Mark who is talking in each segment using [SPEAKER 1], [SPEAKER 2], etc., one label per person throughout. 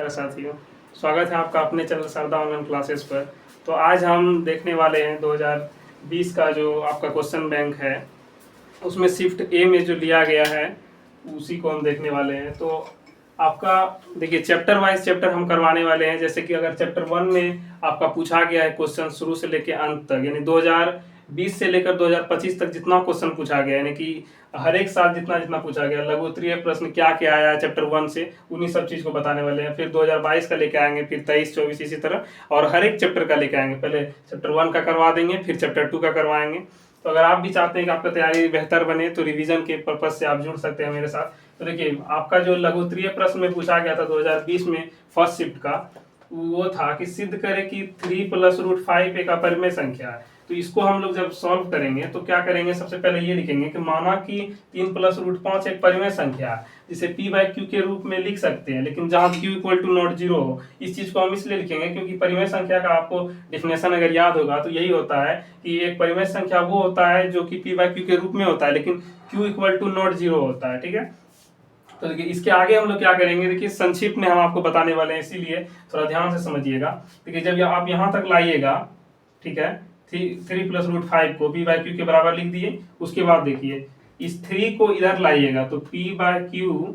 [SPEAKER 1] नमस्कार साथियों, स्वागत है आपका अपने चैनल शारदा ऑनलाइन क्लासेस पर। तो आज हम देखने वाले हैं 2020 का जो आपका क्वेश्चन बैंक है, उसमें शिफ्ट ए में जो लिया गया है उसी को हम देखने वाले हैं। तो आपका देखिए चैप्टर वाइज चैप्टर हम करवाने वाले हैं। जैसे कि अगर चैप्टर 1 में आपका पूछा गया है क्वेश्चन शुरू से लेकर अंत तक, यानी 2020 से लेकर 2025 तक जितना क्वेश्चन पूछा गया, यानी कि हर एक साल जितना जितना पूछा गया, लघु उत्तरीय प्रश्न क्या क्या आया है चैप्टर 1 से, उन्हीं सब चीज को बताने वाले हैं। फिर 2022 का लेके आएंगे, फिर 23 24 इसी तरह, और हर एक चैप्टर का लेके आएंगे। पहले चैप्टर 1 का करवा देंगे, फिर चैप्टर 2 का करवाएंगे। तो अगर आप भी चाहते हैं कि आपका तैयारी बेहतर बने तो रिवीजन के पर्पज से आप जुड़ सकते हैं मेरे साथ। तो देखिए आपका जो लघु उत्तरीय प्रश्न में पूछा गया था 2020 में फर्स्ट शिफ्ट का, वो था कि सिद्ध करें कि 3 + √5 एक अपरिमेय संख्या है। तो इसको हम लोग जब सॉल्व करेंगे तो क्या करेंगे, सबसे पहले ये लिखेंगे कि माना कि 3 + √5 एक परिमेय संख्या है, जिसे p/q के रूप में लिख सकते हैं, लेकिन जहां q = 0 हो। इस चीज को हम इसलिए लिखेंगे क्योंकि परिमेय संख्या का आपको डेफिनेशन अगर याद होगा तो यही होता है कि एक परिमेय संख्या वो होता है जो कि p/q के रूप में होता है, लेकिन q = 0 होता है। ठीक है, तो देखिए इसके आगे हम लोग क्या करेंगे, देखिए संक्षिप्त में हम आपको बताने वाले हैं, इसीलिए थोड़ा ध्यान से समझिएगा। देखिए जब आप यहाँ तक लाइएगा, ठीक है, 3 + √5 को p/q के बराबर लिख दिए। उसके बाद देखिए इस 3 को इधर लाइएगा तो p/q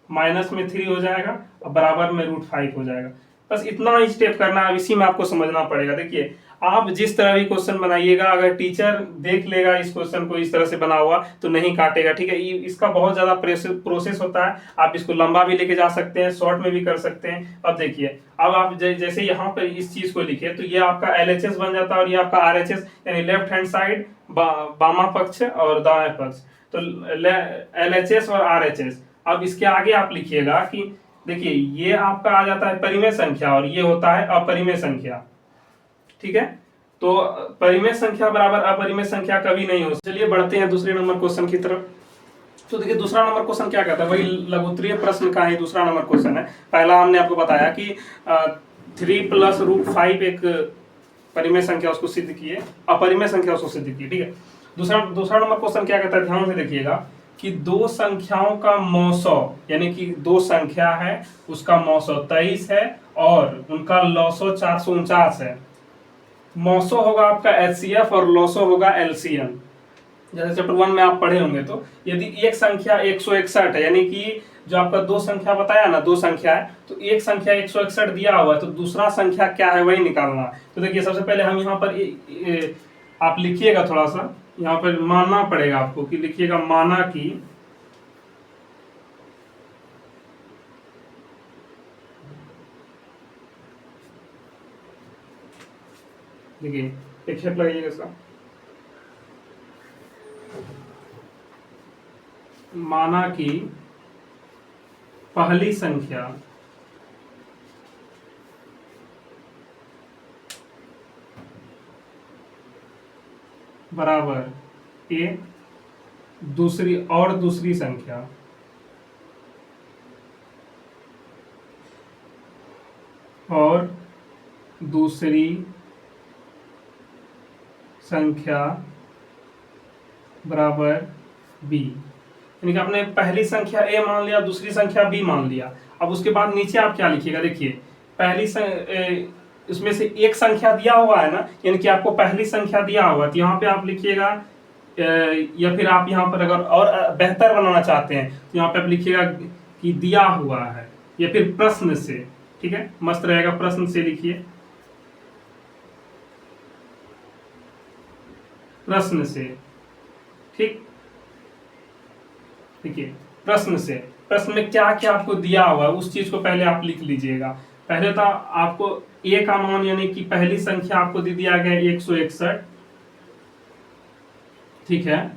[SPEAKER 1] माइनस में 3 हो जाएगा और बराबर में √5 हो जाएगा। बस इतना ही स्टेप करना है, इसी में आपको समझना पड़ेगा। देखिए आप जिस तरह भी क्वेश्चन बनाइएगा, अगर टीचर देख लेगा इस क्वेश्चन को इस तरह से बना हुआ तो नहीं काटेगा। ठीक है, इसका बहुत ज्यादा प्रोसेस होता है। आप इसको लंबा भी लेके जा सकते हैं, शॉर्ट में भी कर सकते हैं। अब देखिए अब आप जैसे यहाँ पर इस चीज को लिखे तो ये आपका LHS बन जाता है और ये आपका RHS, यानी लेफ्ट हैंड साइड बामा पक्ष और दाएं पक्ष। तो LHS और RHS। अब इसके आगे आप लिखिएगा कि देखिए ये आपका आ जाता है परिमेय संख्या और ये होता है अपरिमेय संख्या। ठीक है, तो परिमेय संख्या बराबर अपरिमेय संख्या कभी नहीं हो। चलिए बढ़ते हैं दूसरे नंबर क्वेश्चन की तरफ। तो देखिए दूसरा नंबर क्वेश्चन क्या कहता है, वही लघु उत्तरीय प्रश्न का ही दूसरा नंबर क्वेश्चन है। पहला हमने आपको बताया कि 3 + √5 एक परिमेय संख्या, उसको सिद्ध किए, अपरिमेय संख्या उसको सिद्ध किए। ठीक है, दूसरा नंबर क्वेश्चन क्या कहता है, ध्यान से देखिएगा कि दो संख्याओं का मौसौ, यानी कि दो संख्या है उसका मौसौ 23 है और उनका लौसौ 449 है। मौसौ होगा आपका HCF और लौसौ होगा LCM। जैसे चैप्टर 1 में आप पढ़े होंगे, तो यदि एक संख्या 161 है, यानी कि जो आपका दो संख्या बताया ना, दो संख्या है, तो एक संख्या 161 दिया हुआ है, तो दूसरा संख्या क्या है वही निकालना। तो देखिए सबसे पहले हम यहाँ पर आप लिखिएगा, थोड़ा सा यहाँ पर मानना पड़ेगा आपको कि लिखिएगा माना कि देखिए एक हेल्प लगाइएगा इसका, माना कि पहली संख्या बराबर a, दूसरी संख्या और दूसरी संख्या बराबर b। यानी कि आपने पहली संख्या a मान लिया, दूसरी संख्या b मान लिया। अब उसके बाद नीचे आप क्या लिखिएगा, देखिए पहली इसमें से एक संख्या दिया हुआ है ना, यानी कि आपको पहली संख्या दिया हुआ, तो यहाँ पे आप लिखिएगा, या फिर आप यहाँ पर अगर और बेहतर बनाना चाहते हैं तो यहाँ पे आप लिखिएगा कि दिया हुआ है, या फिर प्रश्न से। ठीक है, मस्त रहेगा, प्रश्न से लिखिए, प्रश्न से। ठीक, देखिए प्रश्न से, प्रश्न में क्या क्या आपको दिया हुआ है उस चीज को पहले आप लिख लीजिएगा। पहले तो आपको a का मान, यानी कि पहली संख्या आपको दे दिया गया 161। ठीक है,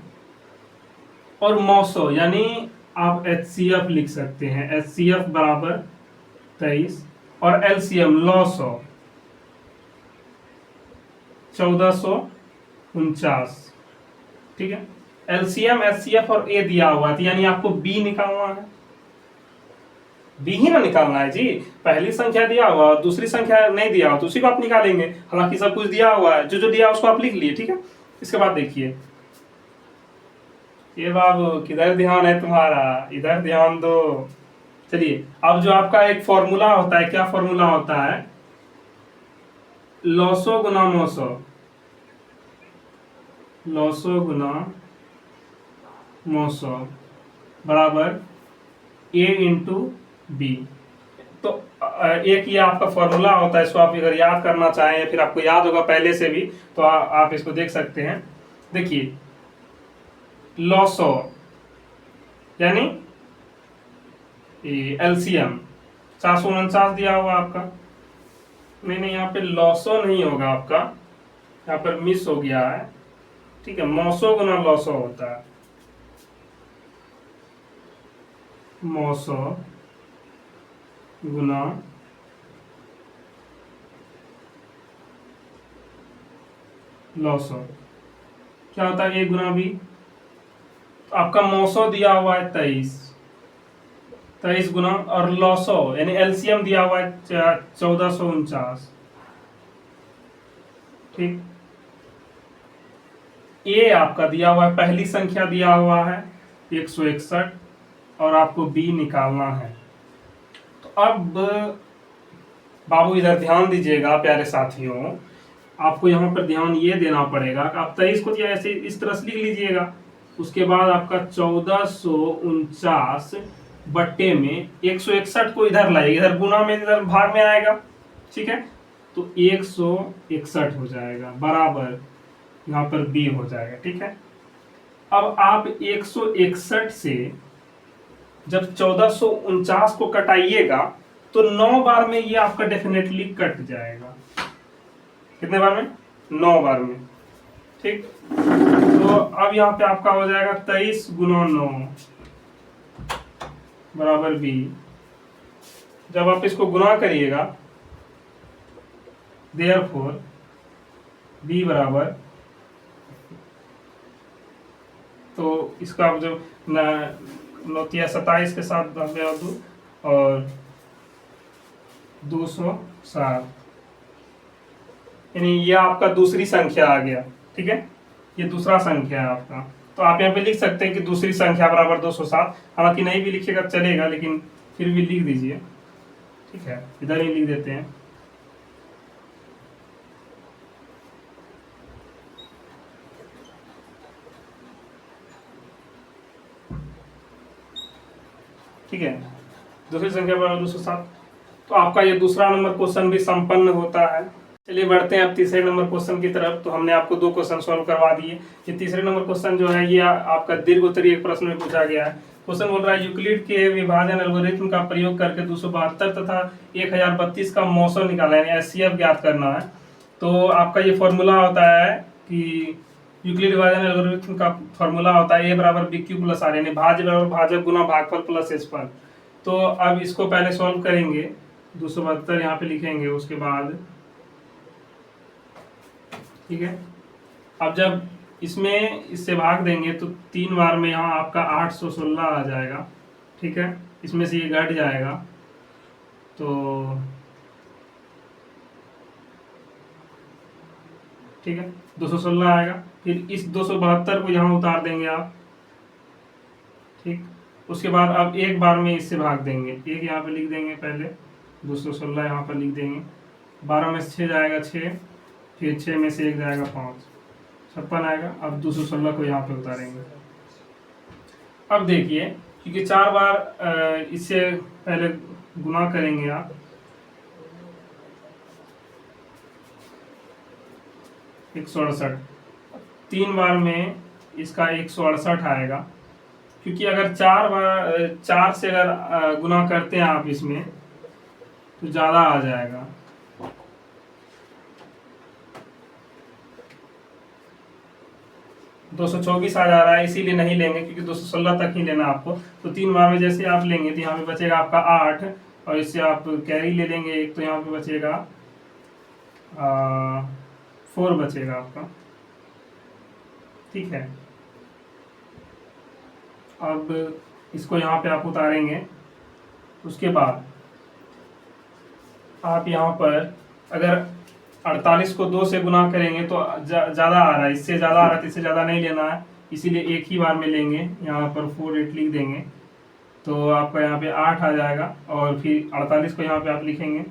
[SPEAKER 1] और मौसौ यानी आप HCF लिख सकते हैं, HCF बराबर 23 और LCM लौसौ 1449। ठीक है, LCM HCF और A दिया हुआ है, यानी आपको B निकालना है। B ही ना निकालना है जी, पहली संख्या दिया हुआ और दूसरी संख्या नहीं दिया हुआ तो उसी को आप निकालेंगे। हालांकि सब कुछ दिया हुआ है, जो जो दिया उसको आप लिख लिए। ठीक है, इसके बाद देखिए, ये बाबू किधर ध्यान है तुम्हारा, इधर ध्यान दो। चलिए, अब जो आपका एक फॉर्मूला होता है, क्या फॉर्मूला होता है, लॉसो गुना मोसो, लॉसो गुना मोसो बराबर ए इंटू बी। तो एक ये आपका फॉर्मूला होता है, इसको आप अगर याद करना चाहें या फिर आपको याद होगा पहले से भी, तो आप इसको देख सकते हैं। देखिए, लॉसो यानी एलसीएम 449 दिया हुआ आपका, नहीं यहाँ पे लॉसो नहीं होगा आपका, यहाँ पर मिस हो गया है, ठीक है, मौसो गुना लॉसो होता है, मौसो गुना लॉसो, क्या होता है, ए गुना बी। तो आपका मौसो दिया हुआ है 23 गुना, और लॉसो यानी एलसीएम दिया हुआ है 1449, ठीक। ए आपका दिया हुआ है, पहली संख्या दिया हुआ है 161, और आपको बी निकालना है। तो अब बाबू इधर ध्यान दीजिएगा प्यारे साथियों, आपको यहाँ पर ध्यान ये देना पड़ेगा कि आप 23 को ऐसे इस तरह से लिख लीजिएगा, उसके बाद आपका 1449 बट्टे में 161 को इधर लाइए, इधर गुना में इधर भाग में आएगा, ठीक है, तो 161 हो जाएगा बराबर यहाँ पर बी हो जाएगा, ठीक है। अब आप 161 से जब 1449 को कटाइएगा तो 9 बार में ये आपका डेफिनेटली कट जाएगा। कितने बार में? 9 बार में, ठीक। तो अब यहाँ पे आपका हो जाएगा 23 गुना 9 बराबर बी। जब आप इसको गुना करिएगा, देयरफॉर बी बराबर, तो इसका आप जब 27 के साथ दो और 207, यानी ये आपका दूसरी संख्या आ गया, ठीक है, ये दूसरा संख्या है आपका। तो आप यहाँ पे लिख सकते हैं कि दूसरी संख्या बराबर 207, हालांकि नहीं भी लिखिएगा चलेगा, लेकिन फिर भी लिख दीजिए, ठीक है, इधर ही लिख देते हैं। ठीक है, दूसरी संख्या बराबर 207। तो आपका ये दूसरा नंबर क्वेश्चन भी संपन्न होता है। चलिए बढ़ते हैं अब तीसरे नंबर क्वेश्चन की तरफ। तो हमने आपको 2 क्वेश्चन सॉल्व करवा दिए। ये तीसरे नंबर क्वेश्चन जो है ये आपका दीर्घ उत्तरीय एक प्रश्न में पूछा गया है। क्वेश्चन बोल रहा है, यूक्लिड के विभाजन एल्गोरिथम का प्रयोग करके 272 तथा 1032 का मौसो निकाला है, एचसीएफ ज्ञात करना है। तो आपका ये फॉर्मूला होता है कि यूक्लिड विभाजन एल्गोरिथम का फॉर्मूला होता है ए बराबर बी क्यू प्लस आर, यानी भाज्य बराबर भाजक गुना भागफल प्लस एशफल। तो अब इसको पहले सॉल्व करेंगे, 272 यहाँ पे लिखेंगे, उसके बाद ठीक है। अब जब इसमें इससे भाग देंगे तो 3 बार में यहाँ आपका 816 आ जाएगा, ठीक है, इसमें से ये घट जाएगा तो ठीक है 216 आएगा। फिर इस 272 को यहाँ उतार देंगे आप, ठीक। उसके बाद अब एक बार में इससे भाग देंगे, एक यहाँ पे लिख देंगे, पहले 216 यहाँ पर लिख देंगे, 12 में से 6 जाएगा 6, फिर 6 में से 1 जाएगा 5, 56 आएगा। अब 216 को यहाँ पे उतारेंगे। अब देखिए, क्योंकि 4 बार इससे पहले गुना करेंगे आप, एक 168, 3 बार में इसका 168 आएगा, क्योंकि अगर 4 से अगर गुना करते हैं आप इसमें तो ज़्यादा आ जाएगा। तो 224 आ जा रहा है, इसीलिए नहीं लेंगे, क्योंकि 216 तक ही लेना आपको। तो 3 बार में जैसे आप लेंगे तो यहाँ पे बचेगा आपका 8, और इससे आप कैरी ले लेंगे एक, तो यहाँ पे बचेगा 4 बचेगा आपका, ठीक है। अब इसको यहाँ पे आप उतारेंगे। उसके बाद आप यहाँ पर अगर 48 को 2 से गुना करेंगे तो ज़्यादा आ रहा है, इससे ज़्यादा आ रहा है, तो इससे ज़्यादा नहीं लेना है, इसीलिए एक ही बार में लेंगे। यहाँ पर 48 लिख देंगे, तो आपका यहाँ पे 8 आ जाएगा, और फिर 48 को यहाँ पे आप लिखेंगे।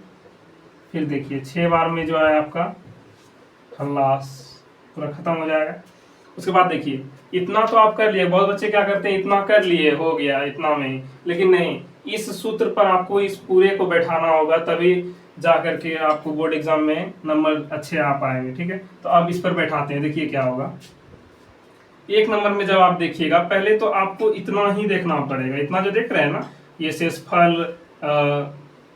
[SPEAKER 1] फिर देखिए 6 बार में जो है आपका खल्लास पूरा खत्म हो जाएगा। उसके बाद देखिए इतना तो आप कर लिए, बहुत बच्चे क्या करते हैं इतना कर लिए हो गया इतना में ही, लेकिन नहीं, इस सूत्र पर आपको इस पूरे को बैठाना होगा, तभी जा करके आपको बोर्ड एग्जाम में नंबर अच्छे आ पाएंगे। ठीक है, तो अब इस पर बैठाते हैं, देखिए क्या होगा। 1 नंबर में जब आप देखिएगा, पहले तो आपको इतना ही देखना पड़ेगा, इतना जो देख रहे हैं ना, ये शेषफल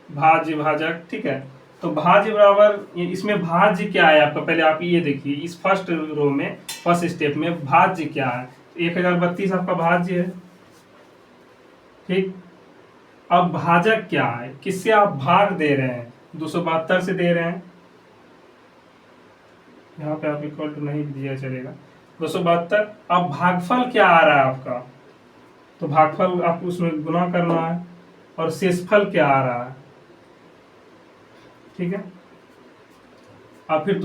[SPEAKER 1] भाज्य भाजक। ठीक है, तो भाज्य बराबर इसमें भाज्य क्या है आपका, पहले आप ये देखिए इस फर्स्ट रो में, फर्स्ट स्टेप में भाज्य क्या है। 1032 आपका भाज्य है। ठीक, अब भाजक क्या है, किससे आप भाग दे रहे हैं, 272 से दे रहे हैं। यहाँ पे आप इक्वल टू नहीं दिया चलेगा, 272। अब भागफल क्या आ रहा है आपका, तो भागफल आपको उसमें गुना करना है, और शेषफल क्या आ रहा है। ठीक है, अब फिर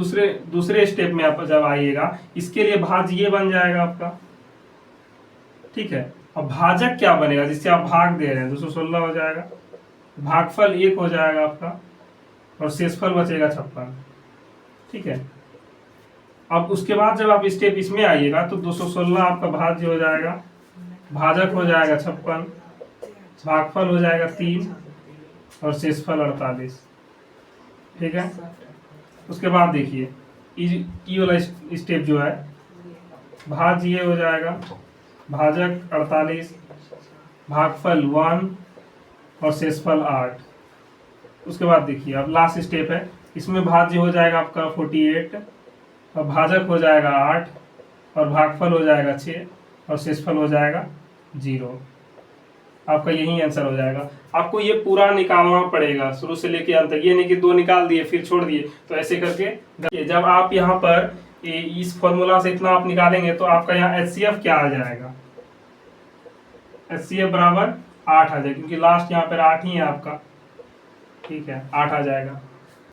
[SPEAKER 1] दूसरे स्टेप में आप जब आइएगा, इसके लिए भाज्य ये बन जाएगा आपका। ठीक है, अब भाजक क्या बनेगा, जिससे आप भाग दे रहे हैं, 216 हो जाएगा, भागफल 1 हो जाएगा आपका, और शेषफल बचेगा 56। ठीक है, अब उसके बाद जब आप स्टेप इसमें आइएगा, तो 216 आपका भाज्य हो जाएगा, भाजक हो जाएगा 56, भागफल हो जाएगा 3, और शेषफल 48। ठीक है, उसके बाद देखिए ई वाला स्टेप जो है, भाज्य ये हो जाएगा, भाजक 48, भागफल 1, और शेषफल 8। उसके बाद देखिए अब लास्ट स्टेप है, इसमें भाज्य हो जाएगा आपका 48, और भाजक हो जाएगा 8, और भागफल हो जाएगा 6, और शेषफल हो जाएगा 0। आपका यही आंसर हो जाएगा। आपको ये पूरा निकालना पड़ेगा शुरू से लेके अंत तक, ये नहीं कि 2 निकाल दिए फिर छोड़ दिए। तो ऐसे करके जब आप यहाँ पर इस फॉर्मूला से इतना आप निकालेंगे, तो आपका यहाँ HCF क्या आ जाएगा, HCF बराबर 8 आ जाएगा, क्योंकि लास्ट यहाँ पर 8 ही है आपका। ठीक है, 8 आ जाएगा।